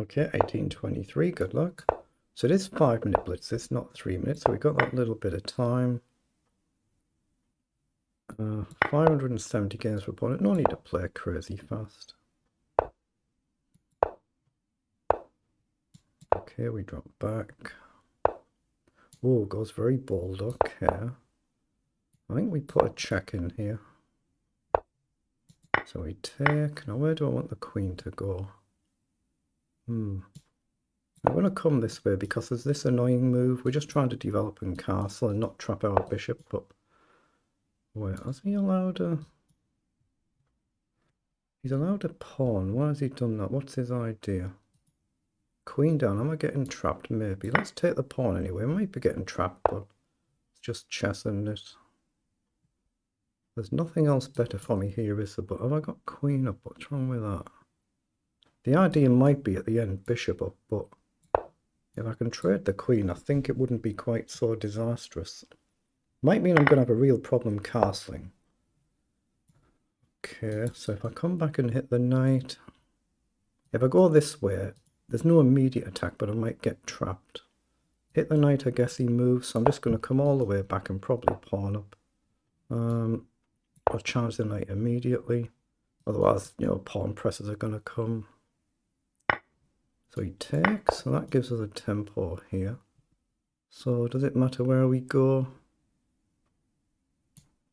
Okay, 1823, good luck. So it is 5-minute blitz, it's not 3 minutes, so we got that little bit of time. 570 games per opponent, no need to play crazy fast. Okay, we drop back. Oh, goes very bold, okay. I think we put a check in here. So we take, now where do I want the queen to go? I'm going to come this way because there's this annoying move. We're just trying to develop in castle and not trap our bishop, but wait, has he allowed a... He's allowed a pawn. Why has he done that? What's his idea? Queen down. Am I getting trapped? Maybe. Let's take the pawn anyway. I might be getting trapped, but it's just chess, isn't it? There's nothing else better for me here, is there? But have I got queen up? What's wrong with that? The idea might be at the end bishop up, but if I can trade the queen, I think it wouldn't be quite so disastrous. Might mean I'm going to have a real problem castling. Okay, so if I come back and hit the knight, if I go this way, there's no immediate attack, but I might get trapped. Hit the knight, I guess he moves, so I'm just going to come all the way back and probably pawn up. I'll charge the knight immediately, otherwise, you know, pawn presses are going to come. So he takes, so that gives us a tempo here. So does it matter where we go?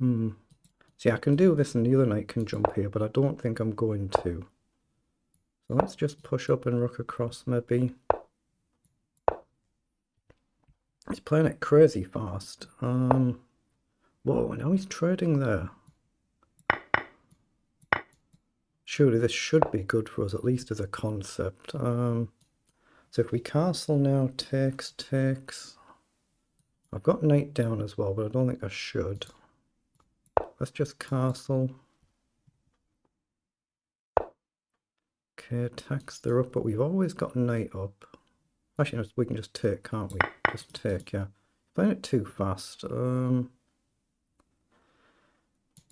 See, I can do this and the other knight can jump here, but I don't think I'm going to. So let's just push up and rook across maybe. He's playing it crazy fast. Whoa, now he's trading there. Surely this should be good for us, at least as a concept. So if we castle now, takes. I've got knight down as well, but I don't think I should. Let's just castle. Okay, attacks they're up, but we've always got knight up. Actually, no, we can just take, can't we? Just take, yeah. Playing it too fast.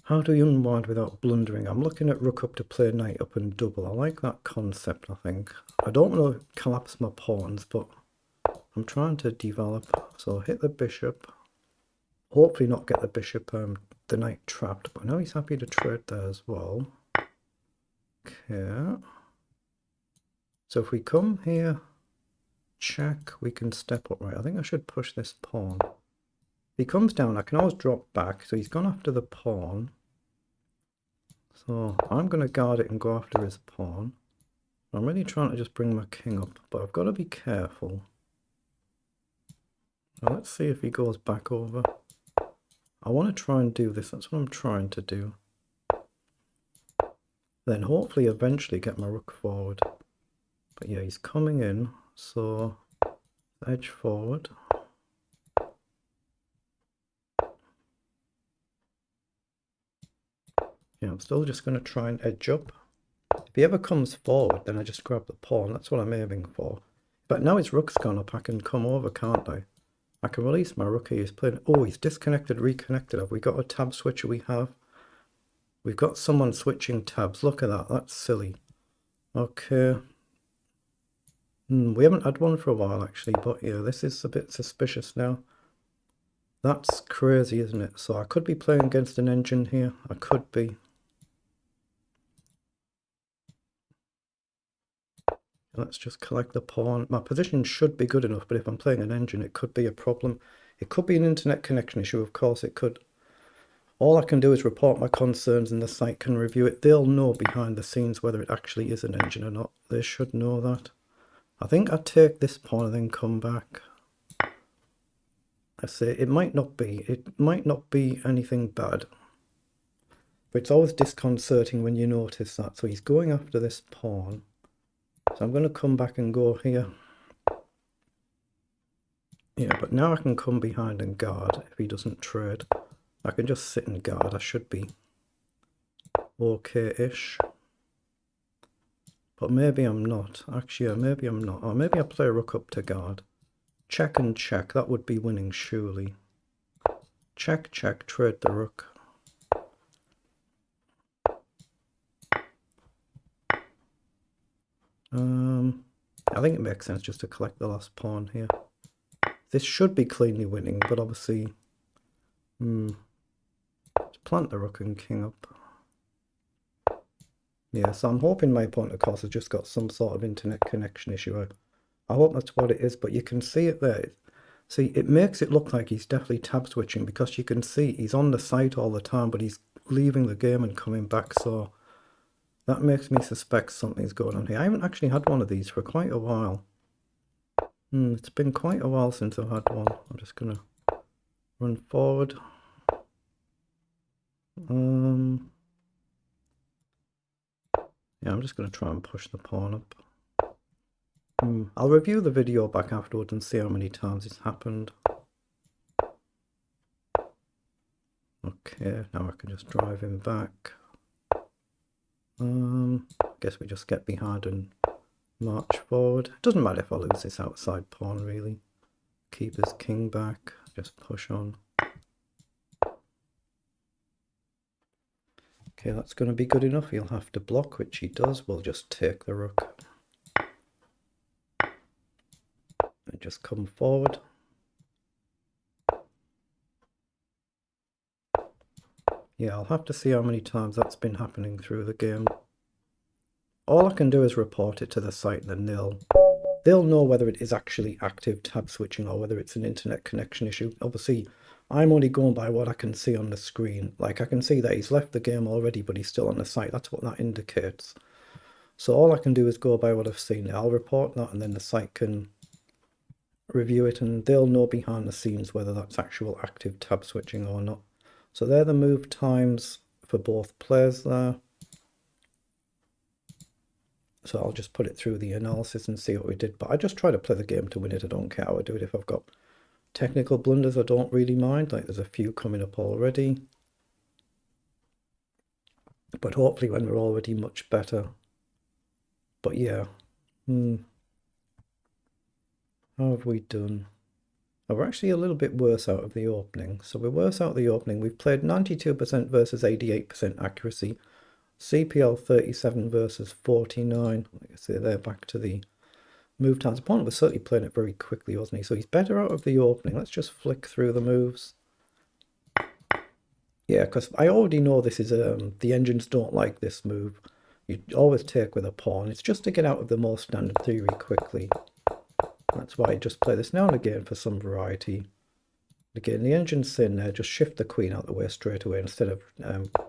How do you unwind without blundering? I'm looking at rook up to play knight up and double. I like that concept, I think. I don't want to collapse my pawns, but I'm trying to develop. So hit the bishop. Hopefully not get the bishop, the knight trapped. But now he's happy to trade there as well. Okay. So if we come here, check, we can step up. Right, I think I should push this pawn. If he comes down, I can always drop back. So he's gone after the pawn. So I'm going to guard it and go after his pawn. I'm really trying to just bring my king up, but I've got to be careful. Now let's see if he goes back over. I want to try and do this. That's what I'm trying to do. Then hopefully eventually get my rook forward. But yeah, he's coming in. So edge forward. Yeah, I'm still just going to try and edge up. If he ever comes forward, then I just grab the pawn. That's what I'm aiming for. But now his rook's gone up, I can come over, can't I? I can release my rook here. He's playing... Oh, he's disconnected, reconnected. Have we got a tab switcher? We have. We've got someone switching tabs. Look at that. That's silly. Okay. We haven't had one for a while, actually. But yeah, this is a bit suspicious now. That's crazy, isn't it? So I could be playing against an engine here. I could be. Let's just collect the pawn. My position should be good enough, but if I'm playing an engine, it could be a problem. It could be an internet connection issue, of course it could. All I can do is report my concerns and the site can review it. They'll know behind the scenes whether it actually is an engine or not. They should know that. I think I take this pawn and then come back. I say it might not be. It might not be anything bad. But it's always disconcerting when you notice that. So he's going after this pawn. So I'm going to come back and go here. Yeah, but now I can come behind and guard if he doesn't trade. I can just sit and guard. I should be okay-ish. But maybe I'm not. Actually, yeah, maybe I'm not. Or maybe I play a rook up to guard. Check and check. That would be winning, surely. Check, check, trade the rook. I think it makes sense just to collect the last pawn here. This should be cleanly winning, but obviously, let's plant the rook and king up. Yeah, so I'm hoping my opponent, of course, has just got some sort of internet connection issue. I hope that's what it is, but you can see it there. See, it makes it look like he's definitely tab switching because you can see he's on the site all the time, but he's leaving the game and coming back, so that makes me suspect something's going on here. I haven't actually had one of these for quite a while. It's been quite a while since I've had one. I'm just going to run forward. Yeah, I'm just going to try and push the pawn up. I'll review the video back afterwards and see how many times it's happened. Okay, now I can just drive him back. I guess we just get behind and march forward. It doesn't matter if I lose this outside pawn, really. Keep his king back, just push on. Okay, that's going to be good enough. He'll have to block, which he does. We'll just take the rook. And just come forward. Yeah, I'll have to see how many times that's been happening through the game. All I can do is report it to the site and then they'll know whether it is actually active tab switching or whether it's an internet connection issue. Obviously, I'm only going by what I can see on the screen. Like, I can see that he's left the game already, but he's still on the site. That's what that indicates. So all I can do is go by what I've seen. I'll report that and then the site can review it and they'll know behind the scenes whether that's actual active tab switching or not. So they're the move times for both players there. So I'll just put it through the analysis and see what we did. But I just try to play the game to win it. I don't care how I do it. If I've got technical blunders, I don't really mind. Like, there's a few coming up already. But hopefully when we're already much better. But yeah. How have we done? Oh, we're actually a little bit worse out of the opening. So we're worse out of the opening. We've played 92% versus 88% accuracy. CPL 37 versus 49. Like I say, they're back to the move times. Opponent was certainly playing it very quickly, wasn't he? So he's better out of the opening. Let's just flick through the moves. Yeah, because I already know this is the engines don't like this move. You always take with a pawn. It's just to get out of the more standard theory quickly. That's why I just play this now and again for some variety. Again, the engine's saying there, just shift the queen out the way straight away instead of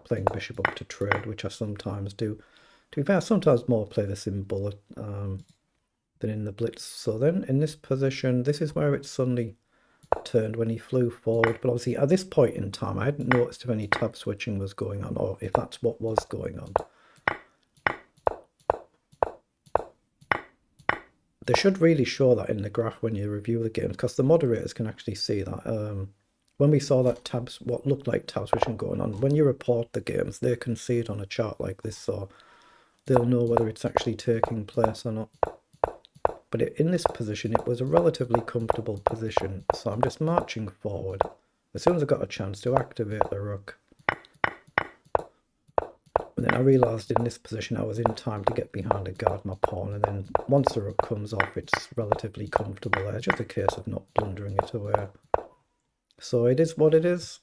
playing bishop up to trade, which I sometimes do. To be fair, I sometimes more play this in bullet than in the blitz. So then in this position, this is where it suddenly turned when he flew forward. But obviously at this point in time, I hadn't noticed if any tab switching was going on or if that's what was going on. They should really show that in the graph when you review the games, because the moderators can actually see that. When we saw that what looked like tab switching going on, when you report the games, they can see it on a chart like this, so they'll know whether it's actually taking place or not. But in this position, it was a relatively comfortable position, so I'm just marching forward. As soon as I got a chance to activate the rook, and then I realised in this position I was in time to get behind and guard my pawn, and then once the rook comes off, it's relatively comfortable there. It's just a case of not blundering it away. So it is what it is.